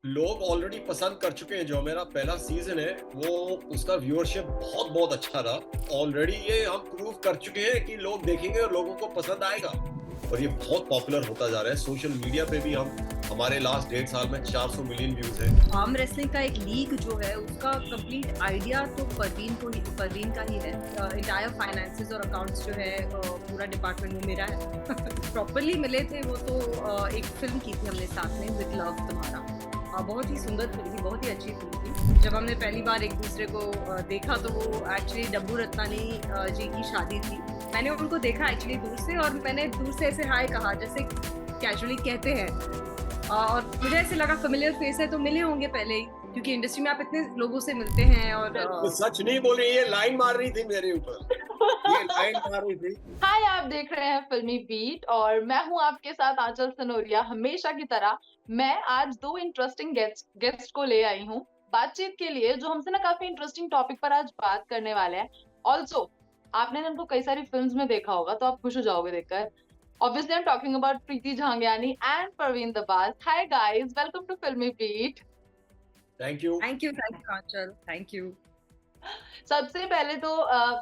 लोग ऑलरेडी पसंद कर चुके हैं। जो मेरा पहला सीजन है वो उसका व्यूअरशिप बहुत बहुत अच्छा रहा। ऑलरेडी ये हम प्रूव कर चुके हैं कि लोग देखेंगे और लोगों को पसंद आएगा, और ये बहुत पॉपुलर होता जा रहा है। सोशल मीडिया पे भी हमारे लास्ट 1.5 साल में 400 मिलियन व्यूज है। आर्म रेसलिंग का एक लीग जो है उसका कंप्लीट आइडिया तो परवीन का ही है। इंटायर फाइनेंसेस और अकाउंट्स जो है पूरा डिपार्टमेंट में मेरा है। प्रॉपरली मिले थे वो तो एक फिल्म की थी हमने साथ में, विद लव तुम्हारा। बहुत ही सुंदर फिल्म थी, बहुत ही अच्छी फिल्म थी। जब हमने पहली बार एक दूसरे को देखा तो वो एक्चुअली डब्बू रत्नानी जी की शादी थी। मैंने उनको देखा एक्चुअली दूर से, और मैंने दूर से ऐसे हाय कहा जैसे कैजुअली कहते हैं, और मुझे ऐसे लगा फेमिलियर फेस है तो मिले होंगे पहले ही, क्योंकि इंडस्ट्री में आप इतने लोगों से मिलते हैं। और तो सच नहीं बोल रही, ये लाइन मार रही थी मेरे ऊपर। ये लाइन मार रही थी। हाय, आप देख रहे हैं फिल्मी बीट और मैं हूं आपके साथ आंचल सनोरिया। हमेशा की तरह मैं आज दो इंटरेस्टिंग गेस्ट को ले आई हूं बातचीत के लिए, जो हमसे ना काफी इंटरेस्टिंग टॉपिक पर आज बात करने वाले हैं। ऑल्सो आपने ना उनको कई सारी फिल्म्स में देखा होगा, तो आप खुश हो जाओगे देखकर। Obviously, I'm talking about Preeti Jhangiani and Parveen Dabas. Hi guys, welcome to Filmy Beat. Thank you Anchal, thank you. सबसे पहले तो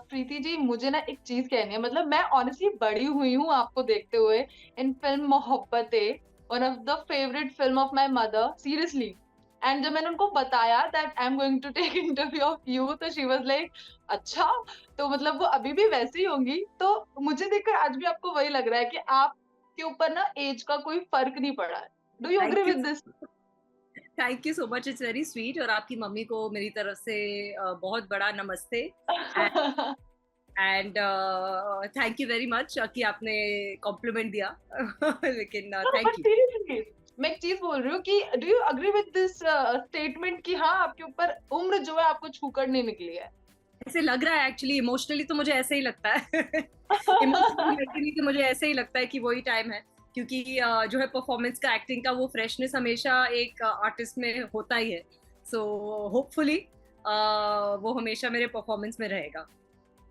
प्रीति जी, मुझे ना एक चीज कहनी है। मतलब मैं ऑनेस्टली बड़ी हुई हूँ आपको देखते हुए in film Mohabbatein, one of the favourite film of my mother, seriously. And जब मैंने उनको बताया that I am going to take interview of you, तो शी वाज लाइक अच्छा, तो मतलब वो अभी भी वैसी ही होंगी। तो मुझे देखकर आज भी आपको वही लग रहा है कि आपके ऊपर ना एज का कोई फर्क नहीं पड़ा है। Do you agree with this? Thank you so much, it's very sweet. और आपकी मम्मी को मेरी तरफ से बहुत बड़ा नमस्ते। And thank you very much कि आपने कॉम्प्लीमेंट दिया। लेकिन थैंक यू। सीरियसली मैं एक चीज बोल रही हूँ कि do you agree with this statement कि हाँ, आपके ऊपर उम्र जो है आपको छूकर नहीं निकली है? ऐसे लग रहा है एक्चुअली, इमोशनली तो मुझे ऐसे ही लगता है। इमोशनली तो मुझे ऐसे ही लगता है कि वही टाइम है, क्योंकि जो है परफॉर्मेंस का, एक्टिंग का वो फ्रेशनेस हमेशा एक आर्टिस्ट में होता ही है। सो होपफुली वो हमेशा मेरे परफॉर्मेंस में रहेगा।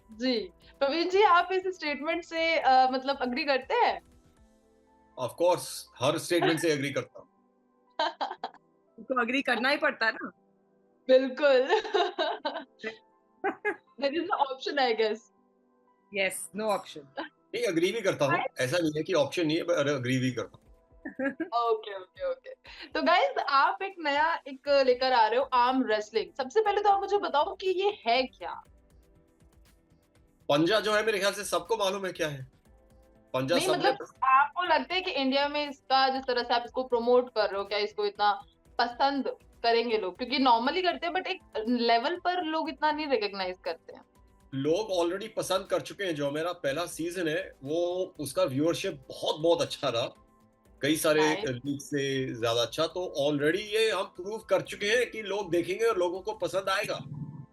जी, प्रवीण जी, आप इस स्टेटमेंट से मतलब अग्री करते हैं? ऑफ कोर्स, हर स्टेटमेंट से एग्री करता हूँ। तो अग्री करना ही पड़ता है ना। बिल्कुल। There is no option, I guess. Yes, no option. नहीं, अग्री भी करता हूँ। ऐसा नहीं है कि ऑप्शन नहीं है, पर अग्री भी करता हूँ। Okay okay okay. तो गाइस, आप एक नया एक लेकर आ रहे हो, आर्म रेसलिंग। सबसे पहले तो आप मुझे बताओ कि ये है क्या? पंजा जो है, मेरे ख्याल से सबको मालूम है क्या है। पंजा नहीं सबने मतलब आपको लगता है कि इंडिया में इसका जिस तरह से आप इसको प्रमोट कर रहे हो, क्या इसको इतना पसंद करेंगे लोग? क्योंकि नॉर्मली करते हैं बट एक लेवल पर लोग इतना नहीं रिकॉग्नाइज करते हैं। लोग ऑलरेडी पसंद कर चुके हैं। जो मेरा पहला सीजन है वो उसका व्यूअरशिप बहुत बहुत अच्छा रहा, कई सारे लीग से ज्यादा अच्छा। तो ऑलरेडी ये हम प्रूव कर चुके हैं कि लोग देखेंगे और लोगों को पसंद आएगा।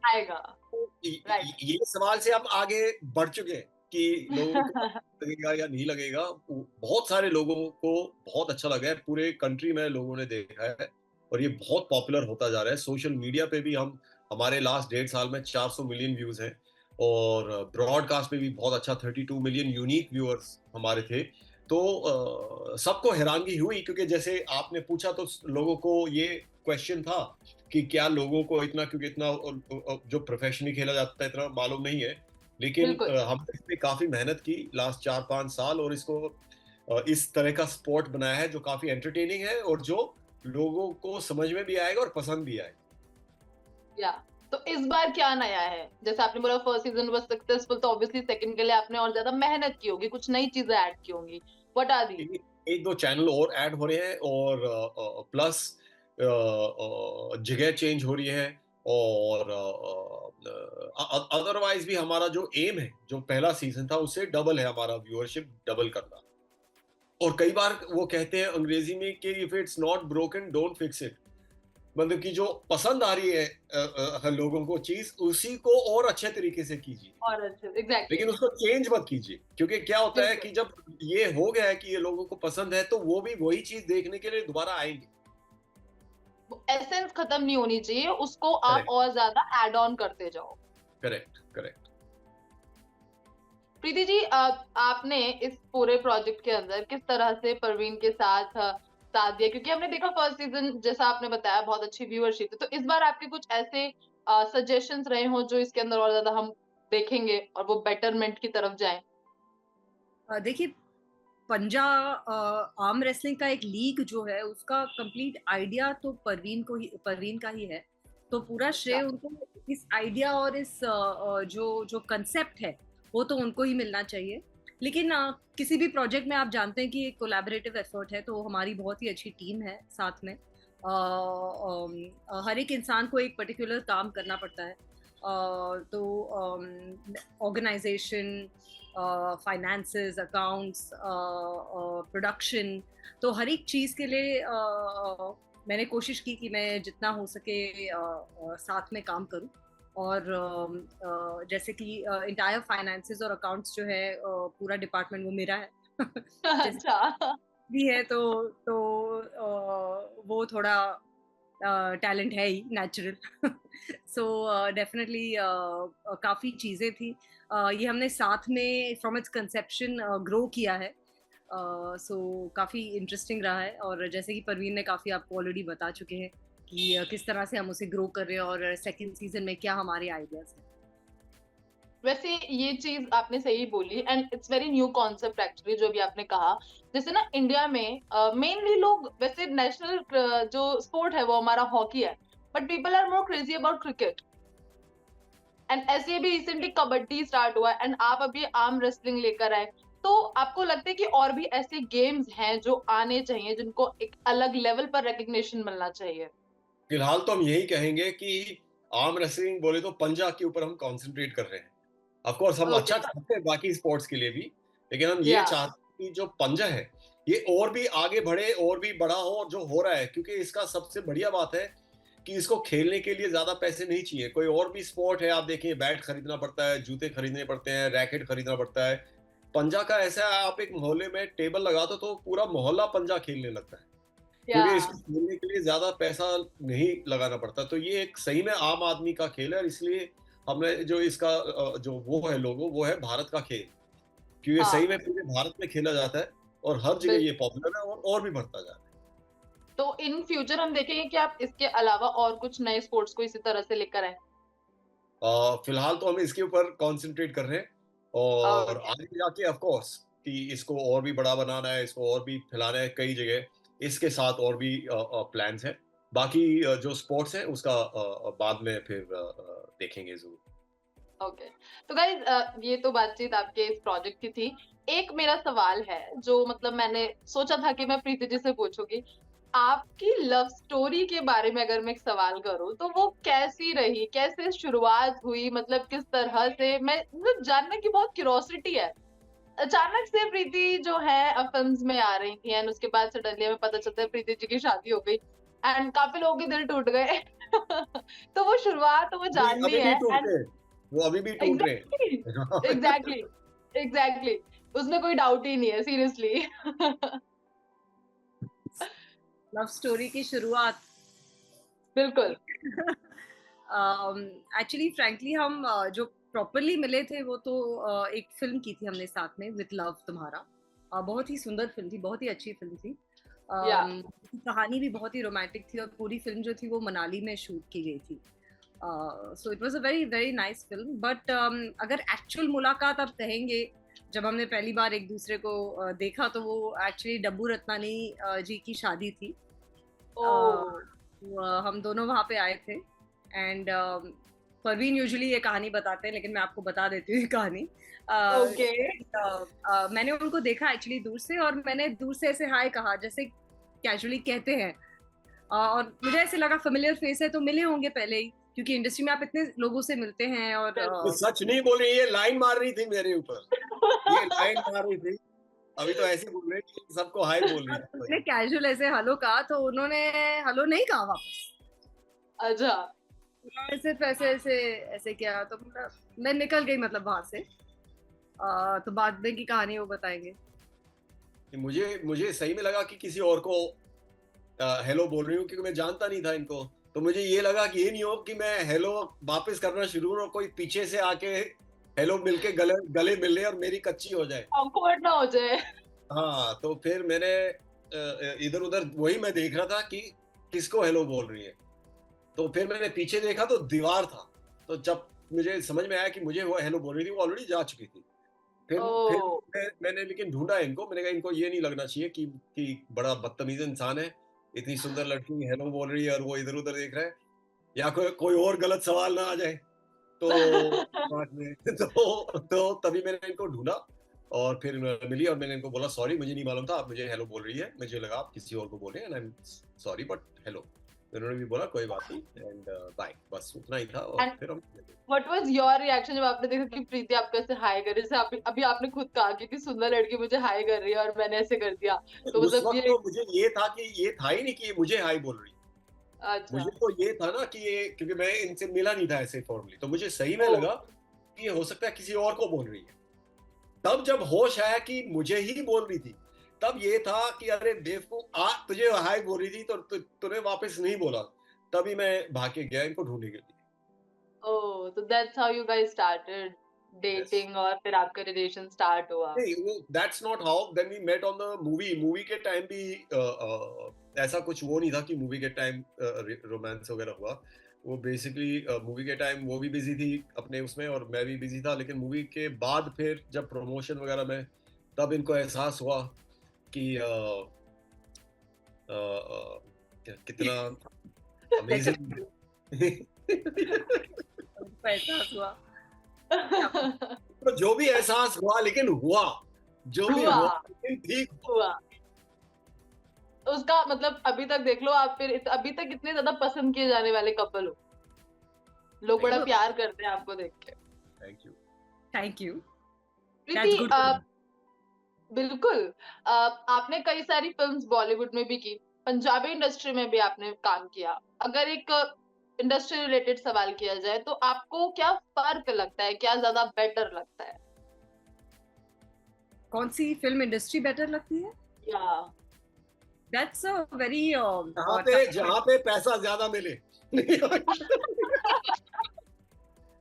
राइट। ये सवाल से हम आगे बढ़ चुके हैं कि लोगों को लगेगा या नहीं लगेगा। बहुत सारे लोगों को बहुत अच्छा लगा है, पूरे कंट्री में लोगों ने देखा है, और ये बहुत पॉपुलर होता जा रहा है। सोशल मीडिया पे भी हमारे लास्ट 1.5 साल में 400 मिलियन व्यूज हैं, और ब्रॉडकास्ट पे भी बहुत अच्छा 32 मिलियन यूनिक व्यूअर्स हमारे थे। तो सबको हैरानगी हुई, क्योंकि जैसे आपने पूछा तो लोगों को ये क्वेश्चन था कि क्या लोगों को इतना, क्योंकि इतना जो प्रोफेशनली खेला जाता है इतना मालूम नहीं है। लेकिन हमने इस पे काफी मेहनत की लास्ट 4-5 साल, और इसको इस तरह का स्पोर्ट बनाया है जो काफी एंटरटेनिंग है और जो लोगों को समझ में भी आएगा और पसंद भी आएगा। तो इस बार क्या नया है? जैसे आपने बोला फर्स्ट सीजन वाज सक्सेसफुल, तो ऑब्वियसली सेकंड के लिए आपने और ज्यादा मेहनत की होगी, कुछ नई चीजें ऐड की होंगी। What are the? एक दो चैनल और ऐड हो रहे हैं, और प्लस जगह चेंज हो रही है, और अदरवाइज भी हमारा जो एम है, जो पहला सीजन था उससे डबल है हमारा व्यूअरशिप, डबल करना। और कई बार वो कहते हैं अंग्रेजी में कि if it's not broken don't fix it. मतलब कि जो पसंद आ रही है लोगों को चीज, उसी को और अच्छे तरीके से कीजिए, और अच्छे, एग्जैक्टली। लेकिन उसको चेंज मत कीजिए। क्योंकि क्या होता है कि जब ये हो गया है कि ये लोगों को पसंद है, तो वो भी वही चीज देखने के लिए दोबारा आएंगे। एसेंस खत्म नहीं होनी चाहिए, उसको आप और ज्यादा ऐड ऑन करते जाओ। Correct correct. प्रीति जी, आपने इस पूरे प्रोजेक्ट के अंदर किस तरह से परवीन के साथ साथ दिया? क्योंकि हमने देखा फर्स्ट सीज़न जैसा आपने बताया बहुत अच्छी व्यूअरशिप थी, तो इस बार आपके कुछ ऐसे सजेशंस रहे हों जो इसके अंदर और ज़्यादा हम देखेंगे और वो बेटरमेंट की तरफ जाएँ? देखिए, आर्म रेसलिंग का एक लीग जो है उसका कंप्लीट आइडिया तो परवीन का ही है। तो पूरा श्रेय अच्छा, उनको इस आइडिया और इस जो जो कंसेप्ट है वो तो उनको ही मिलना चाहिए। लेकिन किसी भी प्रोजेक्ट में आप जानते हैं कि एक कोलैबोरेटिव एफर्ट है, तो हमारी बहुत ही अच्छी टीम है साथ में। हर एक इंसान को एक पर्टिकुलर काम करना पड़ता है। तो ऑर्गेनाइजेशन, फाइनेंसेस, अकाउंट्स, प्रोडक्शन, तो हर एक चीज़ के लिए मैंने कोशिश की कि मैं जितना हो सके साथ में काम करूं। और जैसे कि इंटायर फाइनेंसेस और अकाउंट्स जो है पूरा डिपार्टमेंट वो मेरा है। जैसे अच्छा। भी है तो वो थोड़ा टैलेंट है ही नेचुरल। सो डेफिनेटली काफ़ी चीज़ें थी। ये हमने साथ में फ्रॉम इट्स कंसेप्शन ग्रो किया है। सो काफ़ी इंटरेस्टिंग रहा है, और जैसे कि परवीन ने काफ़ी आपको ऑलरेडी बता चुके हैं कि किस तरह से हम उसे ग्रो कर रहे हैं और सेकंड सीजन में क्या हमारे आइडियाज़ हैं। वैसे ये चीज़ आपने सही बोली and it's very new concept actually जो अभी आपने कहा। जैसे ना इंडिया में मेनली लोग वैसे नेशनल जो स्पोर्ट है वो हमारा हॉकी है, but people are more crazy about cricket and ऐसे भी रिसेंटली कबड्डी स्टार्ट हुआ एंड आप अभी आर्म रेसलिंग लेकर आए। तो आपको लगता है कि और भी ऐसे गेम्स हैं जो आने चाहिए जिनको एक अलग लेवल पर रिकॉग्निशन मिलना चाहिए? फिलहाल तो हम यही कहेंगे कि आर्म रेसलिंग बोले तो पंजा के ऊपर हम कंसंट्रेट कर रहे हैं। ऑफ कोर्स हम ओके, अच्छा चाहते हैं बाकी स्पोर्ट्स के लिए भी, लेकिन हम ये या चाहते हैं कि जो पंजा है ये और भी आगे बढ़े और भी बड़ा हो, और जो हो रहा है, क्योंकि इसका सबसे बढ़िया बात है कि इसको खेलने के लिए ज्यादा पैसे नहीं चाहिए। कोई और भी स्पोर्ट है, आप देखिए बैट खरीदना पड़ता है, जूते खरीदने पड़ते हैं, रैकेट खरीदना पड़ता है। पंजा का ऐसा है, आप एक मोहल्ले में टेबल लगा दो तो पूरा मोहल्ला पंजा खेलने लगता है, या क्योंकि इसको खेलने के लिए ज्यादा पैसा नहीं लगाना पड़ता। तो ये एक सही में आम आदमी का खेल है, और इसलिए हमने जो इसका जो वो है लोगो, वो है भारत का खेल, क्योंकि सही हाँ, में पूरे भारत में खेला जाता है और हर जगह ये बिल्कुल। पॉपुलर है और भी बढ़ता जा रहा है। तो इन फ्यूचर हम देखेंगे कि आप इसके अलावा और कुछ नए स्पोर्ट्स को इसी तरह से लेकर आएँ? फिलहाल तो हम इसके ऊपर कंसंट्रेट कर रहे हैं, और ओके, आगे जाके ऑफ कोर्स कि इसको और भी बड़ा बनाना है, इसको और भी फैलाना है कई जगह, इसके साथ और भी प्लान्स हैं। बाकी जो स्पोर्ट्स है उसका बाद में फिर देखेंगे जरूर। ओके। तो गाइज़ ये तो बातचीत आपके इस प्रोजेक्ट की थी। एक मेरा सवाल है जो मतलब मैंने सोचा था कि मैं प्रीति जी से पूछूँगी। आपकी लव स्टोरी के बारे में अगर मैं एक सवाल करूँ तो वो कैसी रही? कैसे शुरुआत हुई? मतलब किस तरह से? मैं मतलब जानने की बहुत क्यूरियोसिटी है। अचानक से प्रीति जो है फ़िल्म्स में आ रही थी एंड उसके बाद सडनली हमें पता चलता है प्रीति जी की शादी हो गई एंड काफ़ी लोगों के दिल टूट गए। तो वो शुरुआत वो अभी जाननी अभी भी है टूट एंड रहे हैं, वो अभी भी टूट रहे एग्ज़ैक्टली, हैं। एग्ज़ैक्टली, एग्ज़ैक्टली उसमें कोई डाउट ही नहीं है सीरियसली। लव स्टोरी की शुरुआत। बिल्कुल, एक्चुअली फ्रैंकली हम जो प्रॉपरली मिले थे वो तो एक फिल्म की थी हमने साथ में, विथ लव तुम्हारा। बहुत ही सुंदर फिल्म थी, बहुत ही अच्छी फिल्म थी। या कहानी भी बहुत ही रोमांटिक थी, और पूरी फिल्म जो थी वो मनाली में शूट की गई थी। So it was a very very nice film. But अगर एक्चुअल मुलाकात आप कहेंगे, जब हमने पहली बार एक दूसरे को देखा, तो वो एक्चुअली डब्बू रत्नानी जी की शादी थी। ओह! हम दोनों वहाँ पे आए थे, एंड परवीन यूजुअली ये कहानी बताते हैं, लेकिन मैं आपको बता देती हूँ ये कहानी। ओके, मैंने उनको देखा एक्चुअली दूर से, और मैंने दूर से ऐसे हाय कहा जैसे कैजुअली कहते हैं। और मुझे ऐसे लगा फेमिलियर फेस है, तो मिले होंगे पहले ही, क्योंकि इंडस्ट्री में आप इतने लोगों से मिलते हैं। और ये सच नहीं बोल रही, ये लाइन मार रही थी मेरे ऊपर, ये लाइन मार रही थी। अभी तो ऐसे बोल रहे कि सबको हाय बोल रही मैंने थी। कैजुअल ऐसे हेलो कहा, तो उन्होंने हेलो नहीं कहा वापस। अच्छा, उन्होंने सिर्फ ऐसे ऐसे ऐसे किया, तो मतलब मैं निकल गई मतलब वहां से। तो बाद में की कहानी वो बताएंगे। मुझे मुझे सही में लगा कि किसी और को हेलो बोल रही हूँ, क्योंकि मैं जानता नहीं था इनको। तो मुझे ये लगा कि ये नहीं हो कि मैं हेलो वापस करना शुरू और कोई पीछे से आके हेलो मिलके गले गले मिल ले और मेरी कच्ची हो जाए। ऑकवर्ड ना हो जाए। हाँ, तो फिर मैंने इधर उधर वही मैं देख रहा था कि किसको हेलो बोल रही है। तो फिर मैंने पीछे देखा तो दीवार था। तो जब मुझे समझ में आया कि मुझे वो हेलो बोल रही थी, वो ऑलरेडी जा चुकी थी। फिर ओह! मैंने लेकिन ढूँढा इनको, मैंने कहा इनको ये नहीं लगना चाहिए कि बड़ा बदतमीज़ इंसान है, इतनी सुंदर लड़की हेलो बोल रही है और वो इधर-उधर देख रहा है, या कोई कोई और गलत सवाल ना आ जाए। तो बाद में तो तभी मैंने इनको ढूँढा और फिर मिली और मैंने इनको बोला सॉरी मुझे नहीं मालूम था आप मुझे हेलो बोल रही है, मुझे लगा आप किसी और को बोल रहे हैं and I am sorry but hello. उन्होंने भी बोला कोई बात नहीं एंड बाय, बस उतना ही था और एंड फिर हम व्हाट वाज़ योर रिएक्शन जब आपने देखा कि प्रीति आपको ऐसे हाय कर रही है? जैसे आप अभी आपने खुद कहा कि इतनी सुंदर लड़की मुझे हाय कर रही है और मैंने ऐसे कर दिया। तो उस मतलब वक़्त ये तो मुझे ये था कि ये था ही नहीं कि ये मुझे हाय बोल रही है। अच्छा। मुझे तो ये था ना कि ये क्योंकि मैं इनसे मिला नहीं था ऐसे फॉर्मली, तो मुझे सही में ओह! लगा कि ये हो सकता है किसी और को बोल रही है। तब जब होश आया कि मुझे ही बोल रही थी, तब ये था कि अरे बेवकूफ तुझे हाय बोल रही थी तो तूने वापस नहीं बोला। तभी मैं भाग के गया इनको ढूँढने के लिए। ओह! तो that's how you guys started yes. Dating और फिर आपका रिलेशन स्टार्ट हुआ। नहीं वो that's not how then we met on the movie. Movie के टाइम भी ऐसा कुछ वो नहीं था कि मूवी के टाइम रोमांस वगैरह हुआ। वो बेसिकली मूवी के टाइम वो भी बिजी थी अपने उसमें और मैं भी बिजी था, लेकिन मूवी के बाद फिर जब प्रमोशन वगैरह में तब इनको एहसास हुआ कि कितना अमेजिंग उनको एहसास हुआ कि आप तो जो भी एहसास हुआ लेकिन हुआ, जो भी हुआ, हुआ लेकिन ठीक हुआ। हुआ। तो उसका मतलब अभी तक देख लो आप फिर अभी तक इतने ज़्यादा पसंद किए जाने वाले कपल हो। लोग बड़ा प्यार करते हैं आपको देख के। Thank you. Thank you, Preeti that's good to know. बिल्कुल आपने कई सारी फ़िल्म्स बॉलीवुड में भी की, पंजाबी इंडस्ट्री में भी आपने काम किया। अगर एक इंडस्ट्री रिलेटेड सवाल किया जाए तो आपको क्या फ़र्क लगता है? क्या ज़्यादा बेटर लगता है? कौन सी फिल्म इंडस्ट्री बेटर लगती है? या दैट्स अ वेरी जहाँ पे पैसा ज़्यादा मिले। नहीं,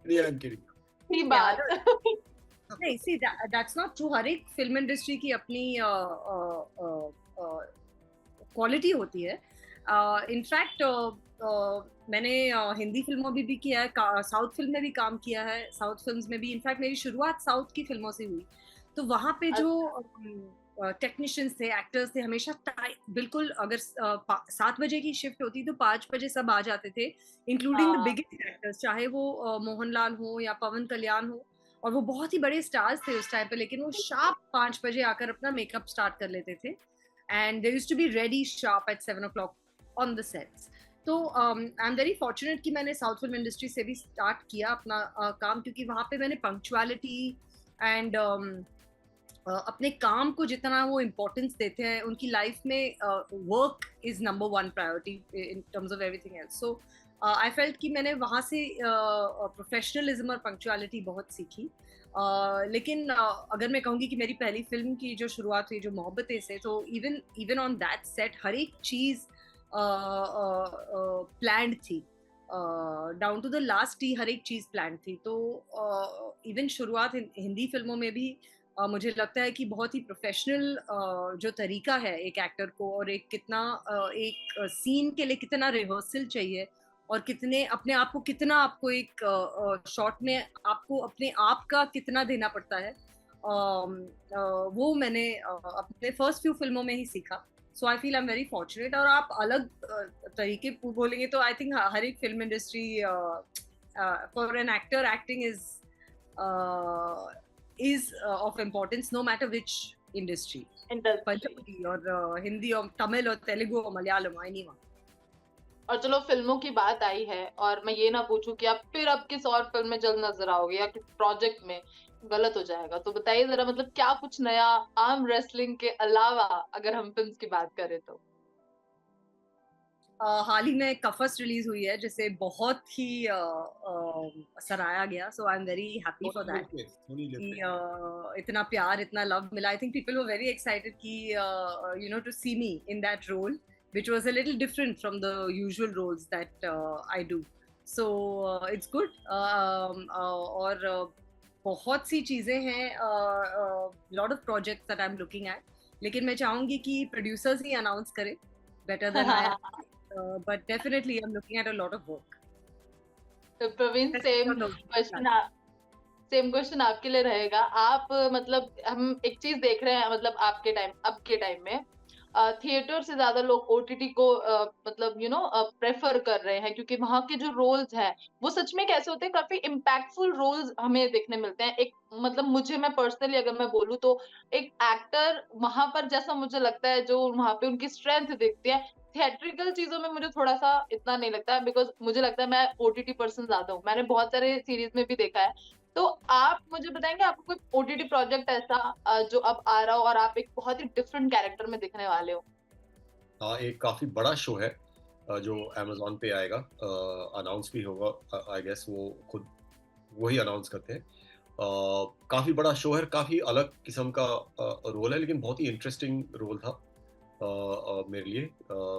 आई एम किडिंग। सही बात। नहीं, सी दैट्स नॉट ट्रू। हर एक फिल्म इंडस्ट्री की अपनी क्वालिटी होती है। इनफैक्ट मैंने हिंदी फिल्मों में भी किया है, साउथ फिल्म में भी काम किया है। साउथ फिल्म्स में भी इनफैक्ट मेरी शुरुआत साउथ की फिल्मों से हुई। तो वहाँ पे जो टेक्नीशियंस थे, एक्टर्स थे, हमेशा बिल्कुल अगर 7 बजे की शिफ्ट होती तो 5 बजे सब आ जाते थे, इंक्लूडिंग द हाँ, बिगेस्ट एक्टर्स, चाहे वो मोहनलाल हो या पवन कल्याण हो। और वो बहुत ही बड़े स्टार्स थे उस टाइम पे, लेकिन वो शार्प 5 बजे आकर अपना मेकअप स्टार्ट कर लेते थे and they used to be ready sharp at 7 o'clock on the sets. तो आई एम वेरी फॉर्चुनेट कि मैंने साउथ फिल्म इंडस्ट्री से भी स्टार्ट किया अपना काम, क्योंकि वहाँ पे मैंने पंक्चुअलिटी एंड अपने काम को जितना वो इम्पोर्टेंस देते हैं उनकी लाइफ में, work is number 1 priority in terms of everything else. So I felt कि मैंने वहाँ से प्रोफेशनलिज्म और पंक्चुअलिटी बहुत सीखी। लेकिन अगर मैं कहूँगी कि मेरी पहली फिल्म की जो शुरुआत हुई जो मोहब्बतें से, तो even even on that set हर एक चीज़ प्लान्ड थी, down to the last T हर एक चीज़ प्लान्ड थी। तो इवन शुरुआत हिंदी फिल्मों में भी मुझे लगता है कि बहुत ही प्रोफेशनल जो तरीका है एक एक्टर को, और एक कितना एक सीन के लिए कितना रिहर्सल चाहिए और कितने अपने आप को, कितना आपको एक शॉट में आपको अपने आप का कितना देना पड़ता है, वो मैंने अपने फर्स्ट फ्यू फिल्मों में ही सीखा। So I feel I am very fortunate. और आप अलग तरीके बोलेंगे तो आई थिंक हर एक film industry for an actor acting is of importance no matter which industry, industry. Punjabi और हिंदी और तमिल और तेलुगु और मलयालम, anyone। और चलो फिल्मों की बात आई है और मैं ये ना पूछूं कि आप फिर अब किस और फिल्म में जल्द नजर आओगे या किस प्रोजेक्ट में, गलत हो जाएगा। तो बताइए जरा मतलब क्या कुछ नया आर्म रेसलिंग के अलावा अगर हम फिल्म्स की बात करें तो। हाल ही में कफस रिलीज हुई है जिसे बहुत ही सराहा गया। So I am very happy for that कि इतना प्यार, इतना लव मिला। I think people were very excited कि you know to see me in that role which was a little different from the usual roles that I do. So it's good. और बहुत सी चीज़ें हैं, lot of projects that I'm looking at. लेकिन मैं चाहूंगी कि producers ही announce करें better than I, but definitely I am looking at a lot of work. तो प्रवीण, सेम क्वेश्चन आपके लिए रहेगा। आप मतलब हम एक चीज देख रहे हैं, मतलब आपके टाइम, अब के टाइम में थिएटर से ज्यादा लोग ओटीटी को मतलब प्रेफर कर रहे हैं, क्योंकि वहां के जो रोल्स हैं वो सच में कैसे होते हैं, काफी इम्पैक्टफुल रोल्स हमें देखने मिलते हैं। एक मतलब मुझे, मैं पर्सनली अगर मैं बोलूँ तो एक एक्टर वहां पर, जैसा मुझे लगता है जो वहां पे उनकी स्ट्रेंथ दिखती है, थिएट्रिकल चीजों में मुझे थोड़ा सा इतना नहीं लगता है, बिकॉज मुझे लगता है मैं ओटीटी पर्सन ज्यादा हूँ। मैंने बहुत सारे सीरीज में भी देखा है। तो आप मुझे बताएंगे, आपको कोई ओटीटी प्रोजेक्ट ऐसा जो अब आ रहा हो और आप एक बहुत ही डिफरेंट कैरेक्टर में दिखने वाले हो? हाँ, एक काफी बड़ा शो है जो अमेजोन पे आएगा, अनाउंस भी होगा, आई गेस वो खुद वही अनाउंस करते हैं। काफी बड़ा शो है, काफी अलग किस्म का रोल है, लेकिन बहुत ही इंटरेस्टिंग रोल था मेरे लिए।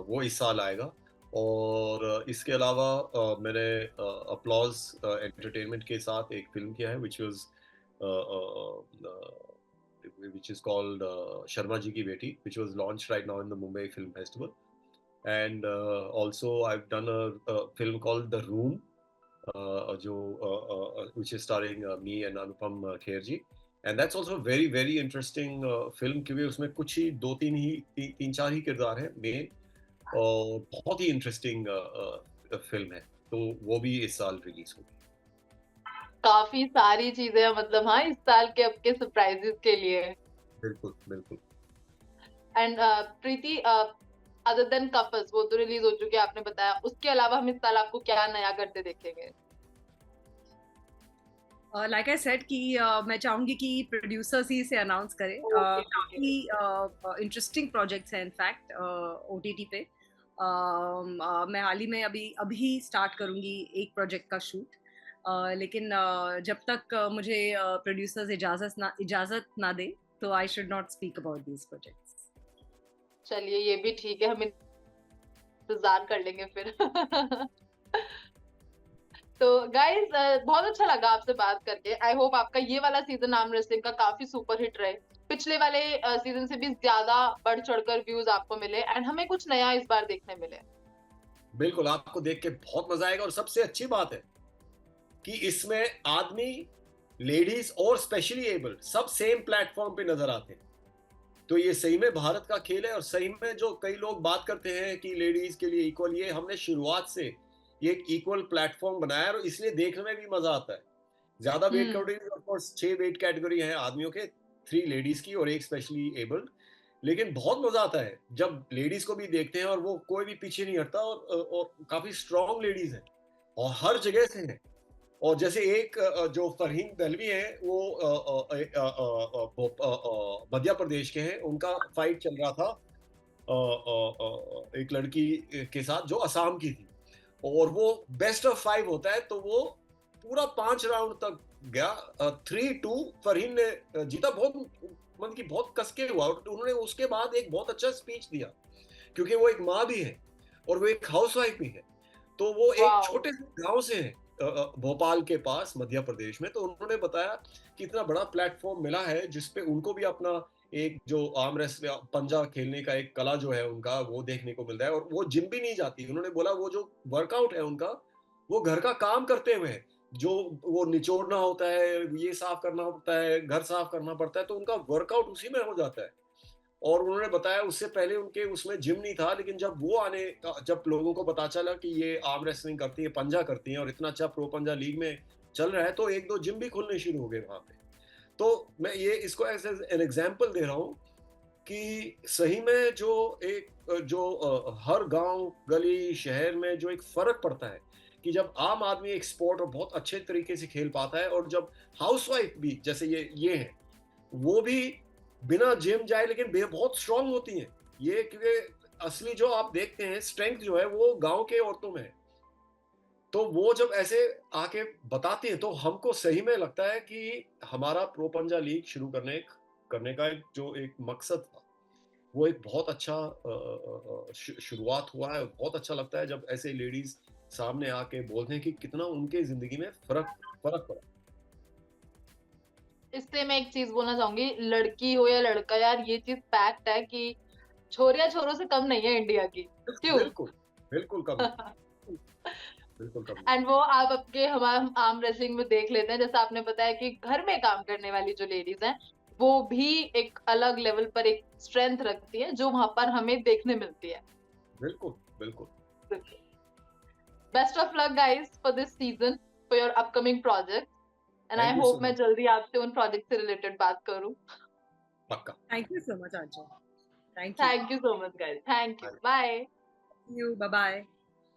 वो इस साल आएगा। और इसके अलावा मैंने अपलॉज एंटरटेनमेंट के साथ एक फिल्म किया है which is called Sharma Ji Ki Beti, which was launched right now in the Mumbai Film Festival. And also I've done a film called The Room, which is starring me and Anupam Kher ji. And that's also a very very interesting film, क्योंकि उसमें कुछ ही तीन चार ही किरदार हैं main, और बहुत ही interesting film है। तो वो भी इस साल रिलीज होगी। काफी सारी चीजें हैं, मतलब हाँ, इस साल के आपके सरप्राइजेस के लिए। बिल्कुल बिल्कुल। And Preeti, other than couples, वो तो रिलीज हो चुकी है आपने बताया, उसके अलावा हम इस साल आपको क्या नया करते देखेंगे? लाइक आई सेड कि मैं चाहूंगी कि प्रोड्यूसर्स ही इसे अनाउंस करें। काफी इंटरेस्टिंग प्रोजेक्ट्स हैं इनफैक्ट ओटीटी पे। मैं हाल ही में अभी स्टार्ट करूंगी एक प्रोजेक्ट का शूट, लेकिन जब तक मुझे प्रोड्यूसर्स इजाजत ना दे, तो I should not speak about these projects. चलिए, ये भी ठीक है, हम इंतजार कर लेंगे फिर। तो गाइज, बहुत अच्छा लगा आपसे बात करके। आई होप आपका ये वाला सीजन आर्म रेसलिंग का काफी सुपर हिट रहे, पिछले वाले सीजन से भी ज्यादा बढ़ चढ़कर व्यूज आपको मिले, एंड हमें कुछ नया इस बार देखने मिले। बिल्कुल, आपको देख के बहुत मजा आएगा। और सबसे अच्छी बात है कि इसमें आदमी, लेडीज और स्पेशली एबल्ड सब सेम प्लेटफॉर्म पे नजर आते हैं। तो ये सही में भारत का खेल है। और सही में जो कई लोग बात करते हैं कि लेडीज के लिए इक्वल, ये हमने शुरुआत से ये एक इक्वल प्लेटफॉर्म बनाया है, और इसलिए देखने में भी मजा आता है। ज्यादा weight category, of course 6 weight category है आदमियों के, 3 लेडीज की और एक स्पेशली एबल्ड। लेकिन बहुत मजा आता है जब लेडीज को भी देखते हैं, और वो कोई भी पीछे नहीं हटता, और काफी स्ट्रॉन्ग लेडीज है और हर जगह से है। और जैसे एक जो फरहीन दहलवी है, वो मध्य प्रदेश के हैं, उनका फाइट चल रहा था एक लड़की के साथ जो असम की थी, और वो बेस्ट ऑफ 5 होता है, तो वो पूरा 5 राउंड तक गया। 3-2 फरहीन ने जीता। बहुत मतलब कि बहुत कसके हुआ। उन्होंने उसके बाद एक बहुत अच्छा स्पीच दिया, क्योंकि वो एक माँ भी है और वो एक हाउसवाइफ भी है। तो वो एक छोटे से गांव से है, भोपाल के पास मध्य प्रदेश में। तो उन्होंने बताया कि इतना बड़ा प्लेटफॉर्म मिला है जिसपे उनको भी अपना एक जो आर्म रेसलिंग, पंजा खेलने का एक कला जो है उनका, वो देखने को मिल रहा है। और वो जिम भी नहीं जाती। उन्होंने बोला वो जो वर्कआउट है उनका, वो घर का काम करते हुए, जो वो निचोड़ना होता है, ये साफ करना होता है, घर साफ करना पड़ता है, तो उनका वर्कआउट उसी में हो जाता है। और उन्होंने बताया उससे पहले उनके उसमें जिम नहीं था, लेकिन जब लोगों को पता चला कि ये आर्म रेसलिंग करती है, पंजा करती है, और इतना अच्छा प्रो पंजा लीग में चल रहा है, तो 1-2 जिम भी खुलने शुरू हो गए वहां पे। तो मैं ये इसको एज एन एग्जाम्पल दे रहा हूँ कि सही में जो हर गांव गली शहर में जो एक फर्क पड़ता है, कि जब आम आदमी एक स्पोर्ट और बहुत अच्छे तरीके से खेल पाता है, और जब हाउसवाइफ भी जैसे ये है, वो भी बिना जिम जाए लेकिन बहुत स्ट्रांग होती हैं। ये क्योंकि असली जो आप देखते हैं स्ट्रेंथ जो है वो गांव के औरतों में है। तो वो जब ऐसे आके बताते हैं, तो हमको सही में लगता है कि हमारा प्रो पंजा लीग शुरू करने का एक मकसद था, वो एक बहुत अच्छा शुरुआत हुआ है। बहुत अच्छा लगता है जब ऐसे लेडीज सामने आके बोलते हैं कि कितना उनके जिंदगी में फर्क पड़ा। इससे मैं एक चीज बोलना चाहूंगी, लड़की हो या लड़का, यार ये चीज फैक्ट है कि छोरियां छोरों से कम नहीं है इंडिया की। क्यों? बिल्कुल, बिल्कुल कम नहीं, बिल्कुल कम नहीं। एंड वो आप आपके हमारे आर्म रेसलिंग में देख लेते हैं, जैसा आपने बताया कि घर में काम करने वाली जो लेडीज हैं वो भी एक अलग लेवल पर एक स्ट्रेंथ रखती है, जो वहां पर हमें देखने मिलती है। बिल्कुल, बिल्कुल। Best of luck guys for this season, for your upcoming project, and I thank you so hope मैं मच। जल्दी आपसे उन प्रोजेक्ट से रिलेटेड बात करूं। पक्का। Thank you so much Aanchal. Thank thank you so much guys, thank you, bye. You, bye bye.